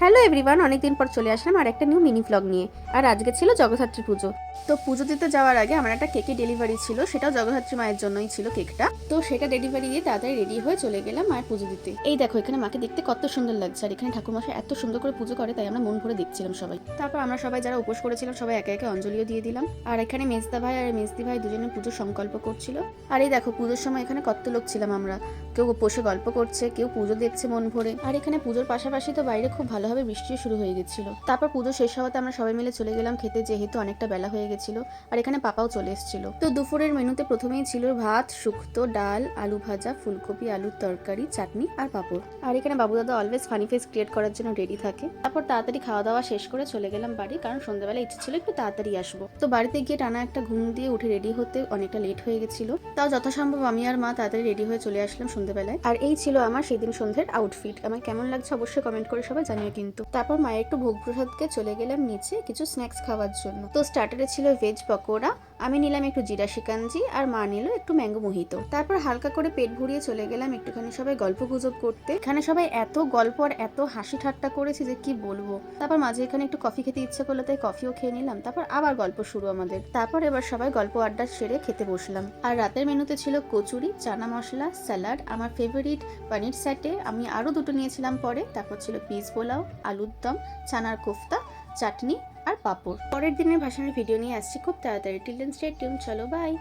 Hello everyone, অনেকদিন পর চলে আসলাম আর একটা নিউ মিনি ভ্লগ নিয়ে। আর আজকে ছিল জগদ্ধাত্রী পুজো। তো পুজো দিতে যাওয়ার আগে আমার একটা কেকের ডেলিভারি ছিল, সেটাও জগদ্ধাত্রী মায়ের জন্যই ছিল কেকটা। তো সেটা ডেলিভারি দিয়ে তাড়াতাড়ি রেডি হয়ে চলে গেলাম মায়ের পুজো দিতে। এই দেখো এখানে মাকে দেখতে কত সুন্দর লাগছে, আর এখানে ঠাকুরমশাই এত সুন্দর করে পুজো করে, তাই আমরা মন ভরে দেখছিলাম সবাই। তারপর আমরা সবাই যারা উপোস করেছিলাম সবাই একে একে অঞ্জলিও দিয়ে দিলাম। আর এখানে মেজদা ভাই আর মেজদি ভাই দুজনে পুজোর সংকল্প করছিল। আর এই দেখো পুজোর সময় এখানে কত লোক ছিলাম আমরা, কেউ বসে গল্প করছে, কেউ পুজো দেখছে মন ভরে। আর এখানে পুজোর পাশাপাশি তো বাইরে খুব ভালোভাবে বৃষ্টিও শুরু হয়ে গেছিল। তারপর পুজো শেষ হওয়াতে আমরা সবাই মিলে চলে গেলাম খেতে, যেহেতু অনেকটা বেলা হয়ে গেছিল। আর এখানে পাপাও চলে এসেছিল। তো দুপুরের মেনুতে প্রথমেই ছিল ভাত, শুক্তো, ডাল, আলু ভাজা, ফুলকপি আলুর তরকারি, চাটনি আর পাঁপড়। আর এখানে বাবু দাদা অলওয়েজ ফানি ফেস ক্রিয়েট করার জন্য রেডি থাকে। তারপর তাড়াতাড়ি খাওয়া দাওয়া শেষ করে চলে গেলাম বাড়ি, কারণ সন্ধ্যাবেলা ইচ্ছে ছিল একটু তাড়াতাড়ি আসবো। তো বাড়িতে গিয়ে টানা একটা ঘুম দিয়ে উঠে রেডি হতে অনেকটা লেট হয়ে গেছিল। তাও যথাসম্ভব আমি আর মা তাড়াতাড়ি রেডি হয়ে চলে আসলাম সন্ধ্যাবেলায়। আর এই ছিল আমার সেদিন সন্ধ্যের আউটফিট। আমার কেমন লাগছে অবশ্যই কমেন্ট করে সবাই জানিও কিন্তু। তারপর মায়ের একটু ভোগ প্রসাদকে চলে গেলাম নিচে কিছু স্ন্যাক্স খাওয়ার জন্য। তো স্টার্টারে ছিল ভেজ পকোড়া, আমি নিলাম একটু জিরা শিকাঞ্জি, আর মা নিল একটু ম্যাঙ্গো মোহিতো। তারপর হালকা করে পেট ভরিয়ে চলে গেলাম একটুখানি সবাই গল্প গুজব করতে। এখানে সবাই এত গল্প আর এত হাসি ঠাট্টা করেছে যে কি বলবো। তারপর মাঝে এখানে একটু কফি খেতে ইচ্ছে করলো, তাই কফিও খেয়ে নিলাম। তারপর আবার গল্প শুরু আমাদের। তারপর এবার সবাই গল্প আড্ডা সেরে খেতে বসলাম। আর রাতের মেনুতে ছিল কচুরি, চানা মশলা, স্যালাড, আমার ফেভারিট পনির স্যাটে, আমি আরো দুটো নিয়েছিলাম পরে। তারপর ছিল পিস পোলাও, আলুর দম, চানার কোফতা, চাটনি আর পাঁপড়। পরের দিনের ভাসানের ভিডিও নিয়ে আসছি খুব তাড়াতাড়ি। টিল দেন স্টে টিউন, চলো বাই।